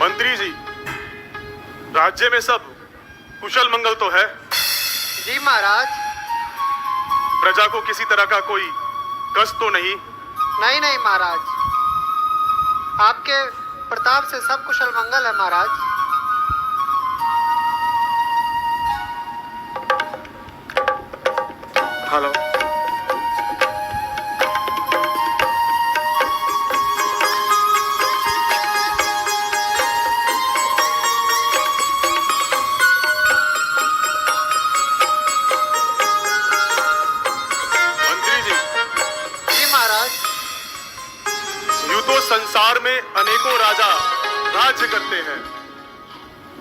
मंत्री जी, राज्य में सब कुशल मंगल तो है? जी महाराज। प्रजा को किसी तरह का कोई कष्ट तो नहीं? नहीं नहीं महाराज, आपके प्रताप से सब कुशल मंगल है महाराज। हेलो। संसार में अनेकों राजा राज्य करते हैं,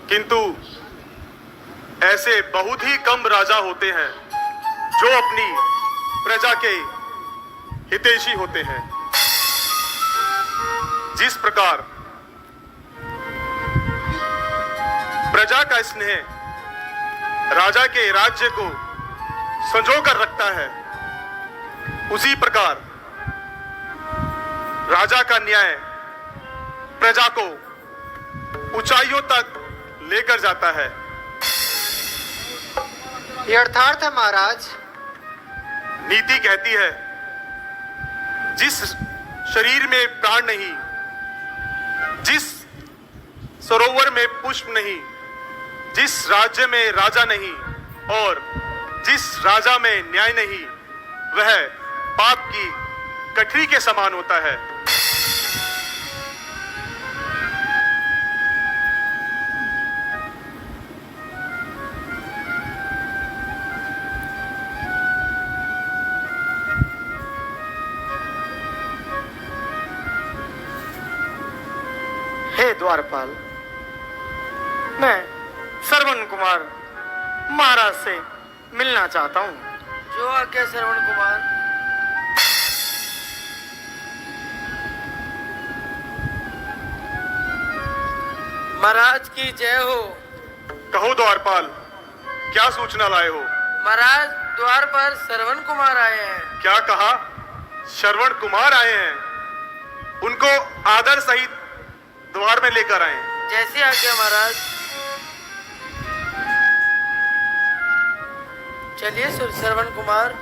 किंतु ऐसे बहुत ही कम राजा होते हैं जो अपनी प्रजा के हितैषी होते हैं। जिस प्रकार प्रजा का स्नेह राजा के राज्य को संजो कर रखता है, उसी प्रकार राजा का न्याय प्रजा को ऊंचाइयों तक लेकर जाता है। ये अर्थार्थ है महाराज। नीति कहती है, जिस शरीर में प्राण नहीं, जिस सरोवर में पुष्प नहीं, जिस राज्य में राजा नहीं और जिस राजा में न्याय नहीं, वह पाप की गठरी के समान होता है। हे द्वारपाल, मैं श्रवण कुमार महाराज से मिलना चाहता हूँ। जो आज्ञा श्रवण कुमार। महाराज की जय हो। कहो द्वारपाल, क्या सूचना लाए हो? महाराज, द्वार पर श्रवण कुमार आए हैं। क्या कहा? श्रवण कुमार आए हैं? उनको आदर सहित द्वार में लेकर आए। जैसी आज्ञा महाराज। चलिए श्रवण कुमार।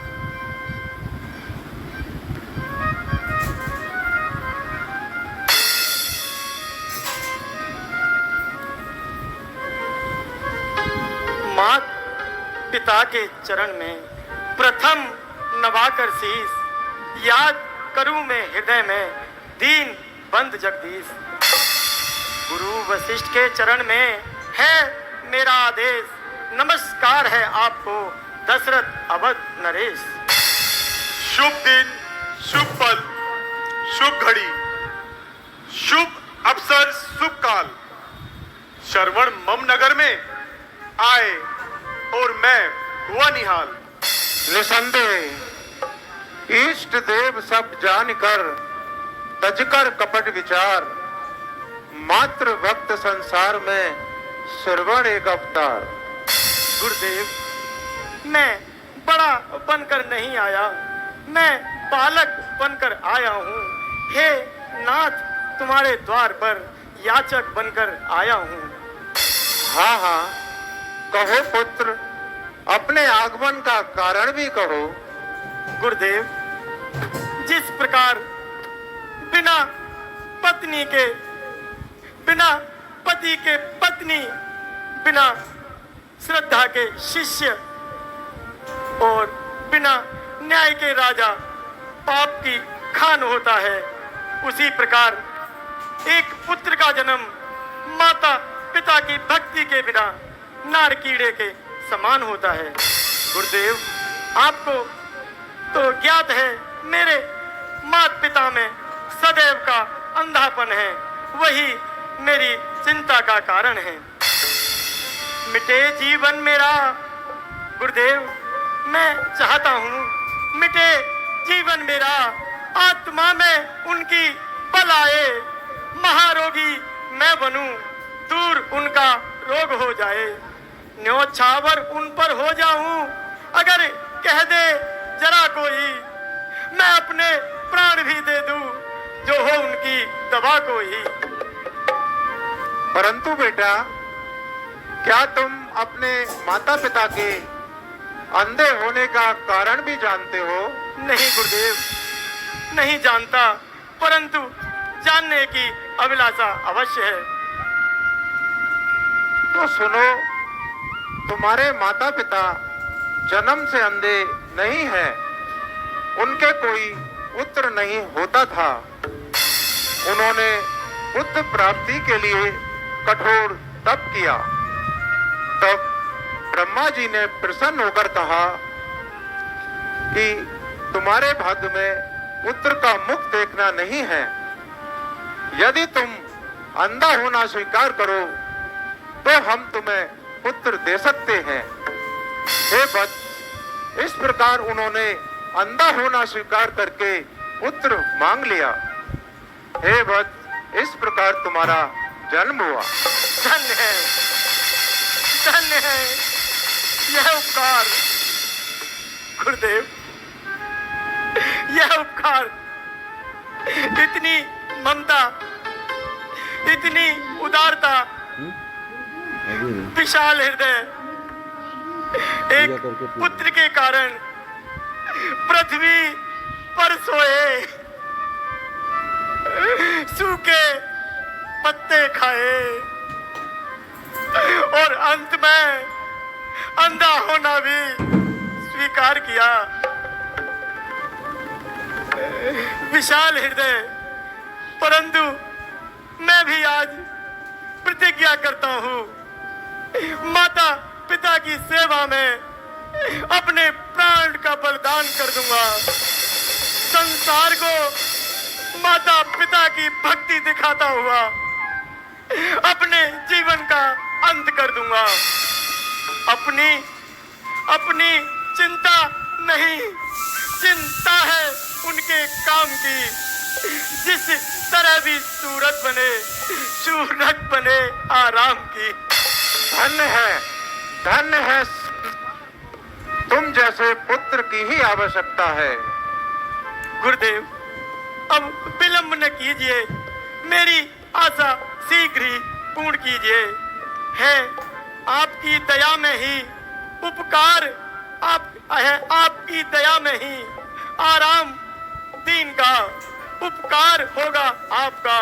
मात पिता के चरण में प्रथम नवाकर शीस, याद करूं मैं हृदय में दीन बंद जगदीश। गुरु वशिष्ठ के चरण में है मेरा आदेश, नमस्कार है आपको दशरथ अवध नरेश। शुभ दिन, शुभ पल, शुभ घड़ी, शुभ अवसर, शुभ काल, श्रवण मम नगर में आए और मैं हुआ निहाल। निसंदेह इष्ट देव सब जानकर तजकर कपट विचार, मात्र भक्त संसार में श्रवण एक अवतार। गुरुदेव, मैं बड़ा बनकर नहीं आया, मैं बालक बनकर आया हूँ। हे नाथ, तुम्हारे द्वार पर याचक बनकर आया हूँ। हाँ हाँ, कहो पुत्र, अपने आगमन का कारण भी कहो। गुरुदेव, जिस प्रकार बिना पत्नी के, बिना पति के पत्नी, बिना श्रद्धा के शिष्य और बिना न्याय के राजा पाप की खान होता है, उसी प्रकार एक पुत्र का जन्म माता पिता की भक्ति के बिना नार कीड़े के समान होता है। गुरुदेव, आपको तो ज्ञात है मेरे माता पिता में सदैव का अंधापन है, वही मेरी चिंता का कारण है। मिटे जीवन मेरा गुरुदेव, मैं चाहता हूँ मिटे जीवन मेरा, आत्मा में उनकी बल आए, महारोगी मैं बनूं, दूर उनका रोग हो जाए, न्योछावर उन पर हो जाऊं, अगर कह दे जरा कोई, मैं अपने प्राण भी दे दूं, जो हो उनकी दवा कोई। परंतु बेटा, क्या तुम अपने माता पिता के अंधे होने का कारण भी जानते हो? नहीं गुरुदेव, नहीं जानता, परंतु जानने की अभिलाषा अवश्य है। तो सुनो, तुम्हारे माता पिता जन्म से अंधे नहीं हैं। उनके कोई पुत्र नहीं होता था। उन्होंने पुत्र प्राप्ति के लिए कठोर तप किया। तब ब्रह्मा जी ने प्रसन्न होकर कहा कि तुम्हारे भाग्य में पुत्र का मुख देखना नहीं है। यदि तुम अंधा होना स्वीकार करो तो हम तुम्हें पुत्र दे सकते हैं। हे वत्स, इस प्रकार उन्होंने अंधा होना स्वीकार करके पुत्र मांग लिया। हे वत्स, इस प्रकार तुम्हारा जन्म हुआ। धन्य है, धन्य है यह उपकार गुरुदेव, यह उपकार। इतनी ममता, इतनी उदारता, विशाल हृदय, एक पुत्र के कारण पृथ्वी पर सोए, सूखे पत्ते खाए और अंत में अंधा होना भी स्वीकार किया। विशाल हृदय, परंतु मैं भी आज प्रतिज्ञा करता हूँ, माता पिता की सेवा में अपने प्राण का बलिदान कर दूंगा। संसार को माता पिता की भक्ति दिखाता हुआ अपने जीवन का अंत कर दूंगा। अपनी चिंता नहीं, चिंता है उनके काम की। जिस तरह भी सूरत बने, शूरत बने आराम की। धन्य है तुम जैसे पुत्र की ही आवश्यकता है। गुरुदेव, अब विलंब न कीजिए, मेरी आशा शीघ्र ही पूर्ण कीजिए। है आपकी दया में ही उपकार, आपकी दया में ही आराम दीन का, उपकार होगा आपका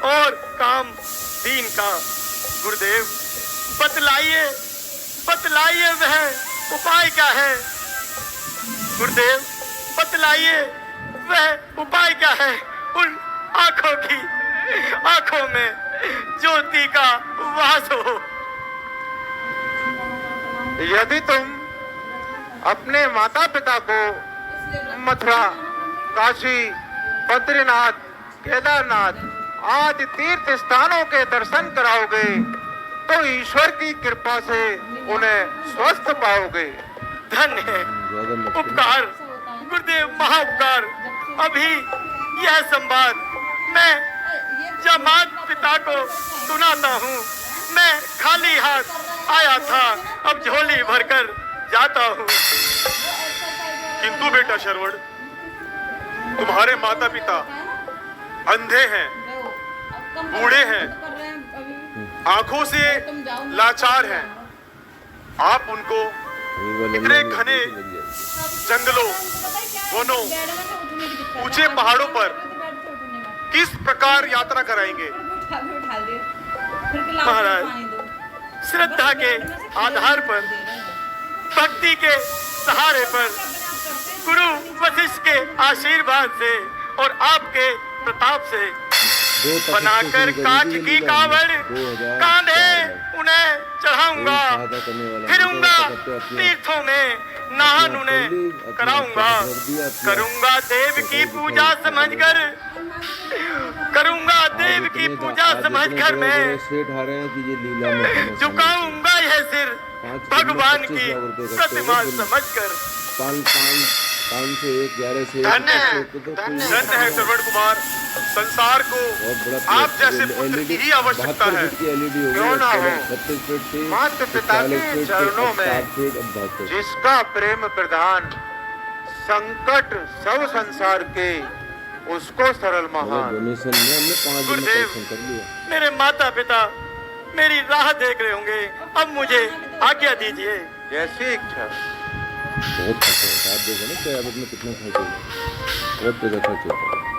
और काम दीन का। गुरुदेव, बतलाइए वह उपाय क्या है? गुरुदेव, बतलाइए वह उपाय क्या है? उन आंखों में ज्योति का वास हो। यदि तुम अपने माता पिता को मथुरा, काशी, बद्रीनाथ, केदारनाथ आदि तीर्थ स्थानों के दर्शन कराओगे तो ईश्वर की कृपा से उन्हें स्वस्थ पाओगे। धन्य है उपकार गुरुदेव, महाउपकार। अभी यह संवाद मैं जमात पिता को सुनाता हूँ। मैं खाली हाथ आया था, अब झोली भरकर जाता हूँ। किंतु बेटा श्रवण, तुम्हारे माता पिता अंधे हैं, बूढ़े हैं, आंखों से लाचार हैं। आप उनको इतने घने जंगलों, वनों, ऊंचे पहाड़ों पर किस प्रकार यात्रा कराएंगे? महाराज, श्रद्धा के आधार पर, भक्ति के सहारे पर, गुरु वशिष्ठ के आशीर्वाद से और आपके प्रताप से बनाकर कांच की कावड़ कांधे उन्हें चढ़ाऊंगा। फिरूंगा तीर्थों में, नहान उन्हें कराऊंगा। करूंगा देव की पूजा समझकर, करूंगा देव की पूजा समझकर मैं झुकाऊंगा यह सिर भगवान की प्रतिमा समझकर। धन्य है श्रवण कुमार, संसार को आप जैसे पुत्र की ही आवश्यकता है। क्यों ना हो, माता पिता के चरणों में जिसका प्रेम प्रधान, संकट सब संसार के उसको सरल महान। गुरुदेव, मेरे माता पिता मेरी राह देख रहे होंगे। अब मुझे आज्ञा दीजिए। जैसी इच्छा। बहुत खर्च होता है, आप देखो ना क्यामत में कितना खर्च होगा, बहुत पैसा खर्च होता है।